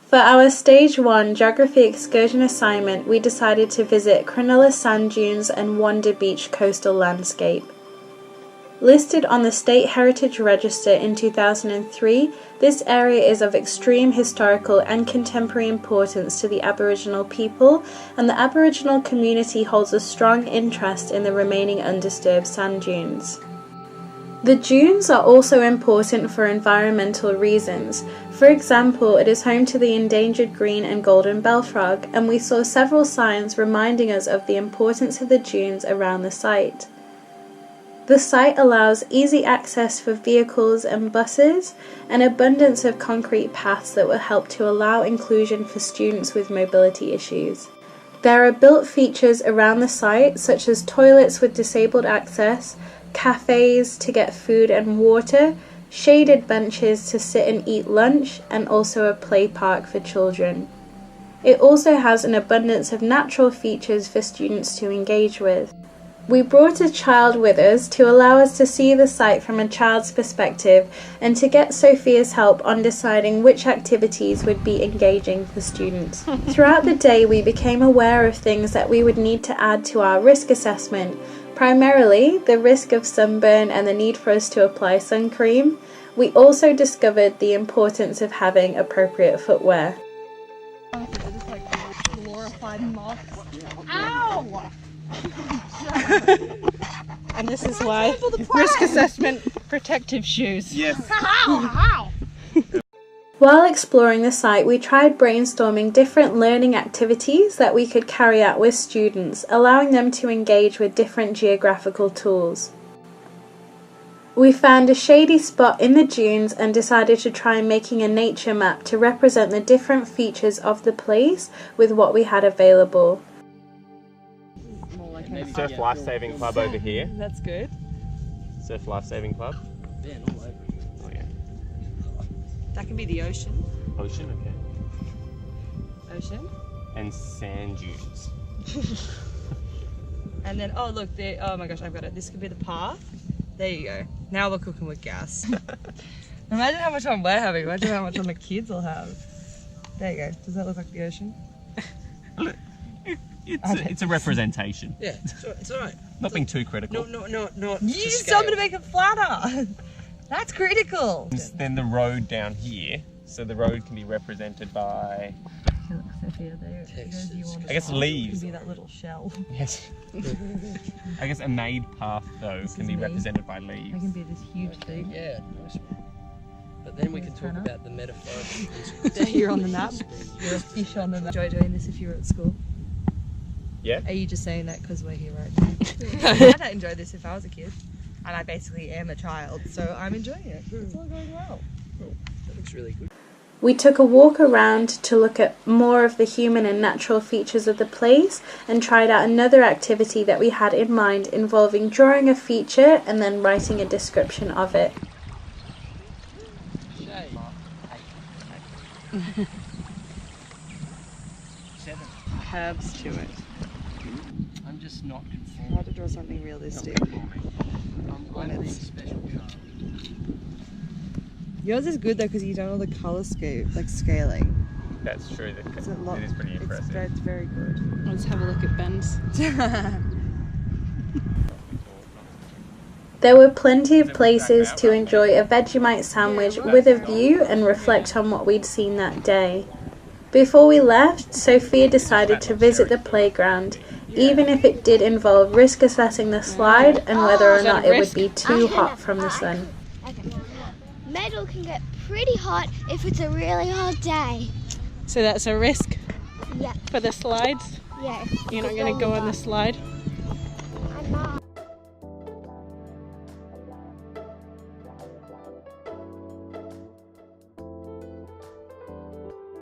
For our Stage 1 Geography Excursion assignment, we decided to visit Cronulla sand dunes and Wanda Beach coastal landscape. Listed on the State Heritage Register in 2003, this area is of extreme historical and contemporary importance to the Aboriginal people, and the Aboriginal community holds a strong interest in the remaining undisturbed sand dunes. The dunes are also important for environmental reasons. For example, it is home to the endangered green and golden bellfrog, and we saw several signs reminding us of the importance of the dunes around the site. The site allows easy access for vehicles and buses, an abundance of concrete paths that will help to allow inclusion for students with mobility issues. There are built features around the site such as toilets with disabled access, cafes to get food and water, shaded benches to sit and eat lunch, and also a play park for children. It also has an abundance of natural features for students to engage with. We brought a child with us to allow us to see the site from a child's perspective and to get Sophia's help on deciding which activities would be engaging for students. Throughout the day, we became aware of things that we would need to add to our risk assessment, primarily the risk of sunburn and the need for us to apply sun cream. We also discovered the importance of having appropriate footwear. Ow! And this is why risk assessment protective shoes. Yes. While exploring the site, we tried brainstorming different learning activities that we could carry out with students, allowing them to engage with different geographical tools. We found a shady spot in the dunes and decided to try making a nature map to represent the different features of the place with what we had available. Surf Life Saving Club over here. That's good. Surf Life Saving Club. Yeah, all over. Oh yeah. That can be the ocean. Ocean, okay. Ocean. And sand dunes. And then, oh look, there. Oh my gosh, I've got it. This could be the path. There you go. Now we're cooking with gas. Imagine how much fun we're having. Imagine how much fun the kids will have. There you go. Does that look like the ocean? It's a representation. Yeah, it's alright. Not being too critical. No. You just told me to make it flatter. That's critical. Then the road down here, so the road can be represented by, I guess, leaves. Can be that little shell. Yes. I guess a made path though can be represented by leaves. It can be this huge thing. Yeah, nice one. But then we can talk about the metaphor. There you're on the map. You're a fish on the map. Enjoy doing this if you were at school? Yeah. Are you just saying that because we're here right now? I'd enjoy this if I was a kid. And I basically am a child, so I'm enjoying it. It's all going well. Cool. That looks really good. We took a walk around to look at more of the human and natural features of the place and tried out another activity that we had in mind involving drawing a feature and then writing a description of it. Herbs to it. I'm just not I conformed. had to draw something realistic. I'm being special child. Yours is good though because you've done all the colour scaling. That's true. It It's a lot. is pretty impressive. It's very good. Let's have a look at Ben's. There were plenty of places to enjoy a Vegemite sandwich with a view and reflect on what we'd seen that day. Before we left, Sophia decided to visit the playground, even if it did involve risk assessing the slide and whether or not it would be too hot from the sun. Okay. Metal can get pretty hot if it's a really hot day. So that's a risk Yeah. for the slides? Yeah. You're not going to go on the slide? I'm not.